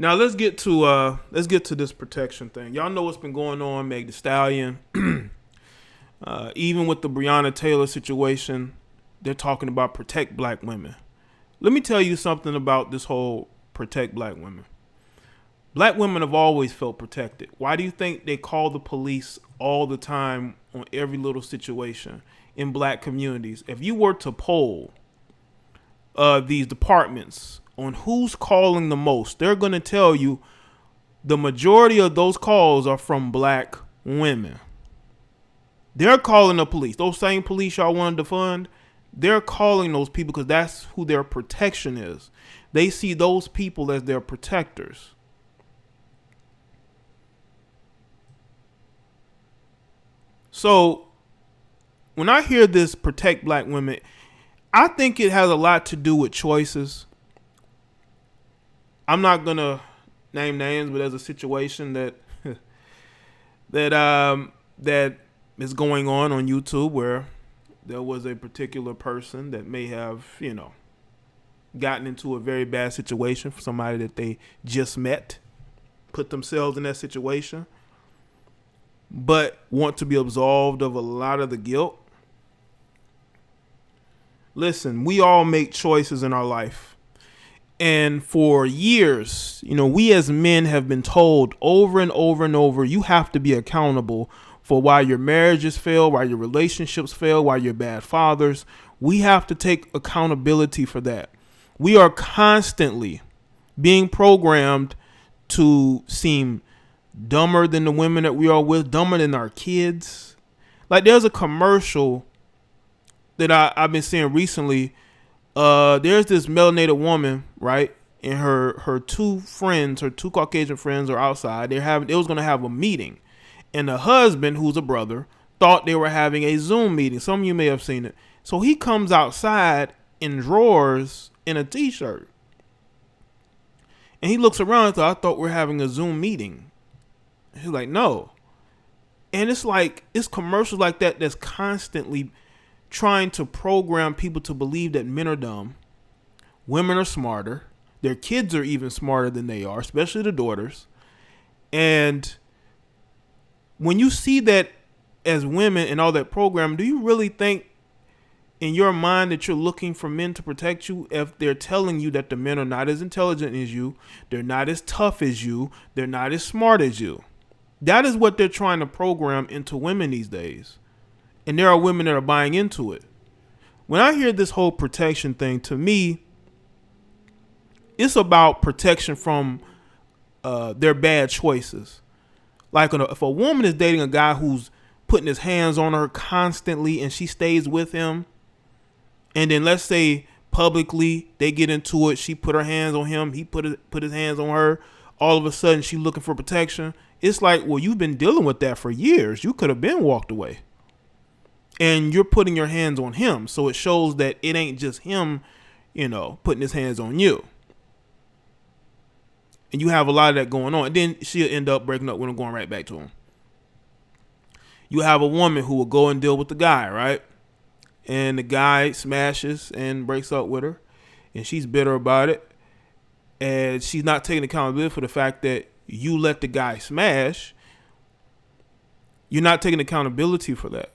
Now let's get to this protection thing. Y'all know what's been going on, Meg Thee Stallion. Even with the Breonna Taylor situation, they're talking about protect black women. Let me tell you something about this whole protect black women. Black women have always felt protected. Why do you think they call the police all the time on every little situation in black communities? If you were to poll these departments on who's calling the most, they're going to tell you the majority of those calls are from black women. They're calling the police. Those same police y'all wanted to fund, they're calling those people because that's who their protection is. They see those people as their protectors. So when I hear this protect black women, I think it has a lot to do with choices. I'm not going to name names, but there's a situation that that is going on YouTube where there was a particular person that may have, gotten into a very bad situation for somebody that they just met, put themselves in that situation, but want to be absolved of a lot of the guilt. Listen, we all make choices in our life. And for years, we as men have been told over and over and over, you have to be accountable for why your marriages fail, why your relationships fail, why you're bad fathers. We have to take accountability for that. We are constantly being programmed to seem dumber than the women that we are with, dumber than our kids. Like there's a commercial that I've been seeing recently. There's this melanated woman, right? And her two friends, her two Caucasian friends are outside. They was going to have a meeting. And the husband, who's a brother, thought they were having a Zoom meeting. Some of you may have seen it. So he comes outside in drawers in a t-shirt. And he looks around and says, I thought we were having a Zoom meeting. He's like, no. And it's like, it's commercials like that that's constantly trying to program people to believe that men are dumb, women are smarter, their kids are even smarter than they are, especially the daughters. And when you see that as women and all that program, do you really think in your mind that you're looking for men to protect you if they're telling you that the men are not as intelligent as you, they're not as tough as you, they're not as smart as you? That is what they're trying to program into women these days. And there are women that are buying into it. When I hear this whole protection thing, to me, it's about protection from their bad choices. Like if a woman is dating a guy who's putting his hands on her constantly and she stays with him, and then let's say publicly they get into it, she put her hands on him, he put his hands on her, all of a sudden she's looking for protection. It's like, well, you've been dealing with that for years. You could have been walked away. And you're putting your hands on him. So it shows that it ain't just him, putting his hands on you. And you have a lot of that going on. And then she'll end up breaking up with him, going right back to him. You have a woman who will go and deal with the guy, right? And the guy smashes and breaks up with her. And she's bitter about it. And she's not taking accountability for the fact that you let the guy smash. You're not taking accountability for that.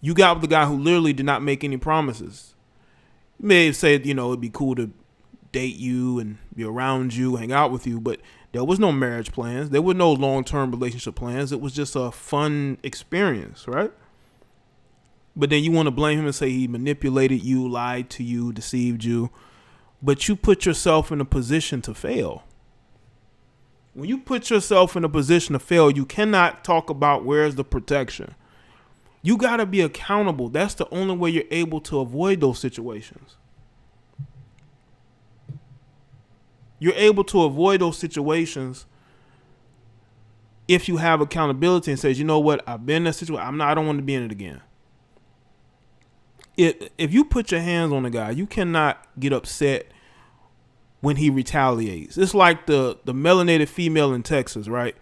You got with the guy who literally did not make any promises. You may have said, it'd be cool to date you and be around you, hang out with you, but there was no marriage plans. There were no long-term relationship plans. It was just a fun experience, right? But then you want to blame him and say he manipulated you, lied to you, deceived you. But you put yourself in a position to fail. When you put yourself in a position to fail, you cannot talk about where's the protection. You got to be accountable. That's the only way you're able to avoid those situations. You're able to avoid those situations if you have accountability and says, you know what, I've been in that situation. I don't want to be in it again. If you put your hands on a guy, you cannot get upset when he retaliates. It's like the melanated female in Texas, right?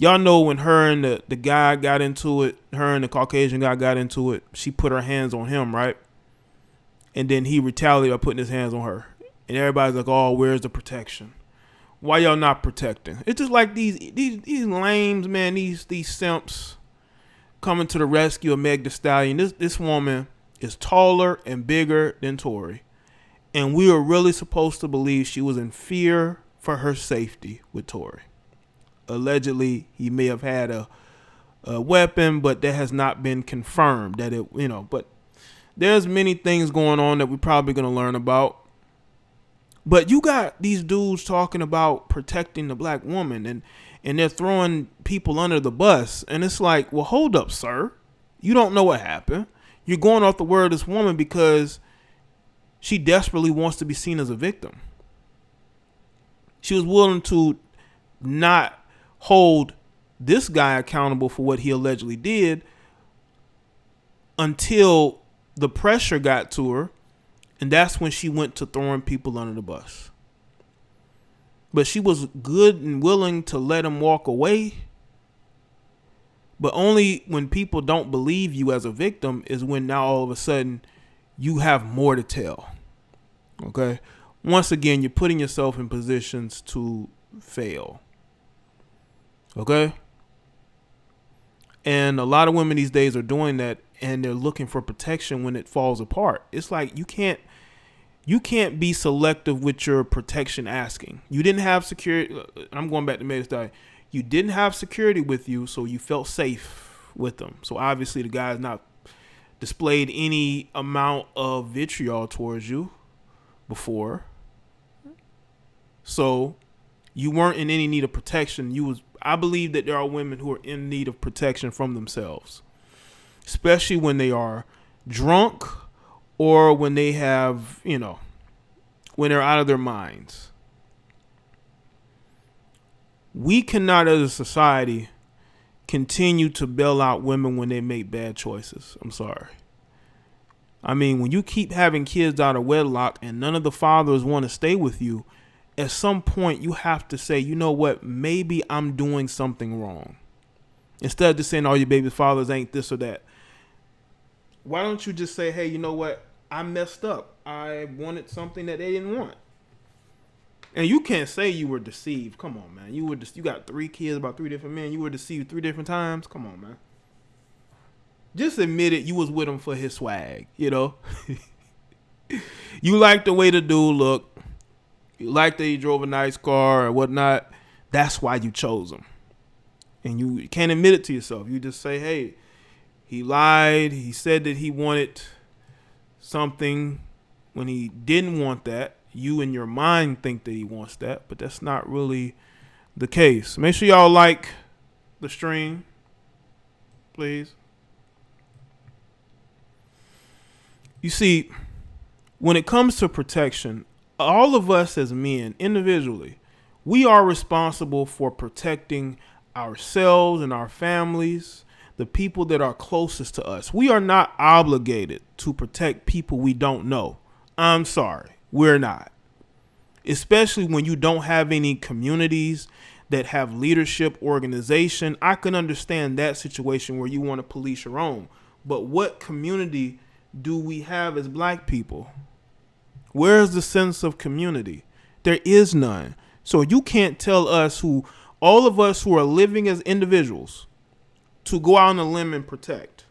Y'all know when her and the guy got into it, her and the Caucasian guy got into it, she put her hands on him, right? And then he retaliated by putting his hands on her. And everybody's like, oh, where's the protection? Why y'all not protecting? It's just like these lames, man. These simps coming to the rescue of Meg Thee Stallion. This woman is taller and bigger than Tory, and we were really supposed to believe she was in fear for her safety with Tory. Allegedly, he may have had a weapon, but that has not been confirmed. That it, but there's many things going on that we're probably gonna learn about. But you got these dudes talking about protecting the black woman, and they're throwing people under the bus. And it's like, well, hold up, sir. You don't know what happened. You're going off the word of this woman because she desperately wants to be seen as a victim. She was willing to not hold this guy accountable for what he allegedly did until the pressure got to her. And that's when she went to throwing people under the bus. But she was good and willing to let him walk away. But only when people don't believe you as a victim is when now all of a sudden you have more to tell. Okay? Once again, you're putting yourself in positions to fail. Okay? And a lot of women these days are doing that, and they're looking for protection when it falls apart. It's like you can't be selective with your protection asking. You didn't have security. I'm going back to Meg Thee Stallion. You didn't have security with you, so you felt safe with them. So obviously the guy's not displayed any amount of vitriol towards you before. So you weren't in any need of protection. I believe that there are women who are in need of protection from themselves, especially when they are drunk or when they have, when they're out of their minds. We cannot, as a society, continue to bail out women when they make bad choices. I'm sorry. I mean, when you keep having kids out of wedlock and none of the fathers want to stay with you, at some point you have to say, you know what, maybe I'm doing something wrong. Instead of just saying all your baby fathers ain't this or that. Why don't you just say, hey, you know what, I messed up. I wanted something that they didn't want. And you can't say you were deceived. Come on, man. You got 3 kids, about 3 different men. You were deceived 3 different times. Come on, man. Just admit it. You was with him for his swag, You like the way the dude looked. You like that he drove a nice car or whatnot. That's why you chose him. And you can't admit it to yourself. You just say, hey, he lied. He said that he wanted something when he didn't want that. You in your mind think that he wants that, but that's not really the case. Make sure y'all like the stream, please. You see, when it comes to protection, all of us as men, individually, we are responsible for protecting ourselves and our families, the people that are closest to us. We are not obligated to protect people we don't know. I'm sorry, we're not. Especially when you don't have any communities that have leadership organization. I can understand that situation where you want to police your own. But what community do we have as black people? Where's the sense of community? There is none. So you can't tell us all of us who are living as individuals, to go out on a limb and protect.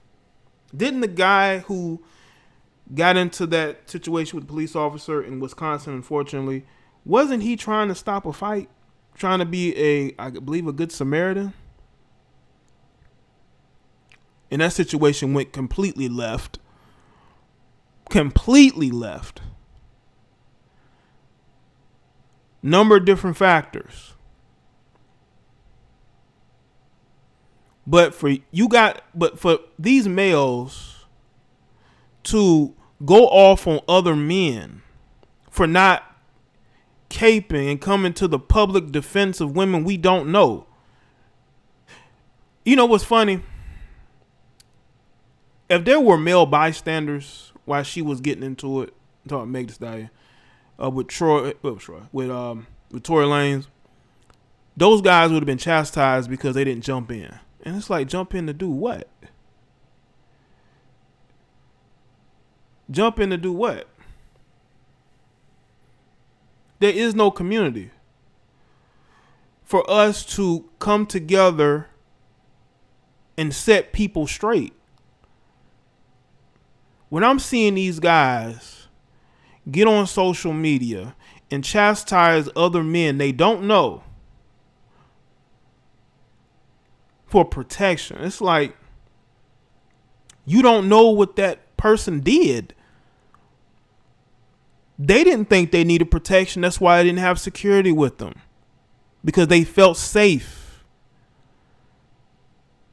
Didn't the guy who got into that situation with the police officer in Wisconsin, unfortunately, wasn't he trying to stop a fight? Trying to be I believe, a good Samaritan? And that situation went completely left. Completely left. Number of different factors. But for these males to go off on other men for not caping and coming to the public defense of women we don't know. You know what's funny? If there were male bystanders while she was getting into it, I'm talking Meg Thee Stallion, with Tory Lanez, those guys would have been chastised because they didn't jump in. And it's like, jump in to do what? Jump in to do what? There is no community. for us to come together and set people straight. When I'm seeing these guys get on social media and chastise other men they don't know for protection, it's like, you don't know what that person did. They didn't think they needed protection. That's why they didn't have security with them, because they felt safe.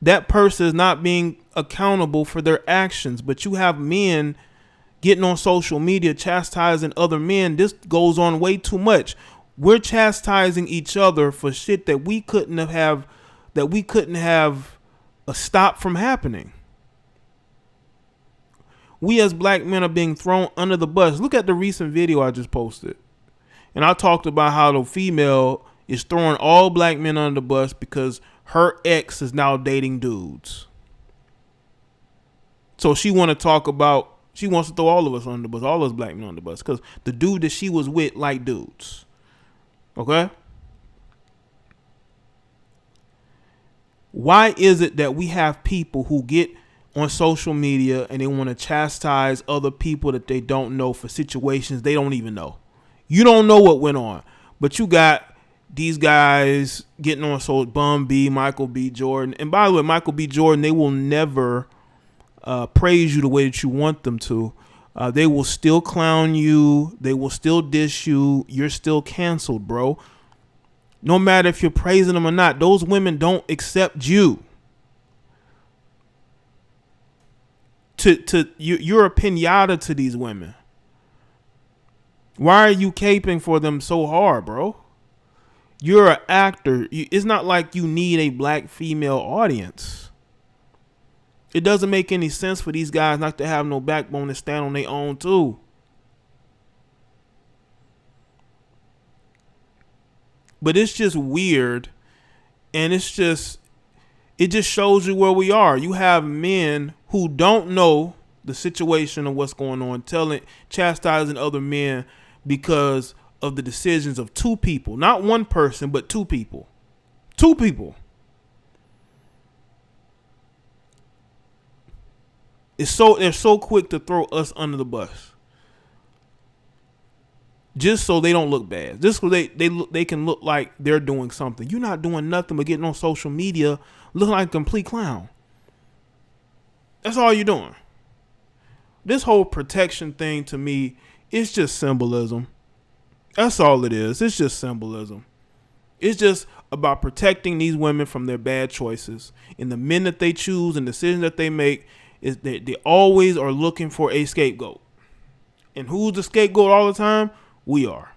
That person is not being accountable for their actions. But you have men getting on social media chastising other men. This goes on way too much. We're chastising each other for shit that we couldn't have a stop from happening. We as black men are being thrown under the bus. Look at the recent video I just posted. And I talked about how the female is throwing all black men under the bus because her ex is now dating dudes. So she wants to throw all of us under the bus, all us black men under the bus, because the dude that she was with like dudes. Okay? Why is it that we have people who get on social media and they want to chastise other people that they don't know for situations they don't even know? You don't know what went on, but you got these guys getting on Bum B, Michael B. Jordan. And by the way, Michael B. Jordan, they will never praise you the way that you want them to. They will still clown you. They will still dish you. You're still canceled, bro. No matter if you're praising them or not, those women don't accept you. You're a pinata to these women. Why are you caping for them so hard, bro? You're an actor. It's not like you need a black female audience. It doesn't make any sense for these guys not to have no backbone to stand on their own too. But it's just weird, and it just shows you where we are. You have men who don't know the situation of what's going on, chastising other men because of the decisions of two people. Not one person, but two people. Two people. They're so quick to throw us under the bus. Just so they don't look bad. Just so they can look like they're doing something. You're not doing nothing but getting on social media looking like a complete clown. That's all you're doing. This whole protection thing, to me, is just symbolism. That's all it is. It's just symbolism. It's just about protecting these women from their bad choices. And the men that they choose and decisions that they make, is they always are looking for a scapegoat. And who's the scapegoat all the time? We are.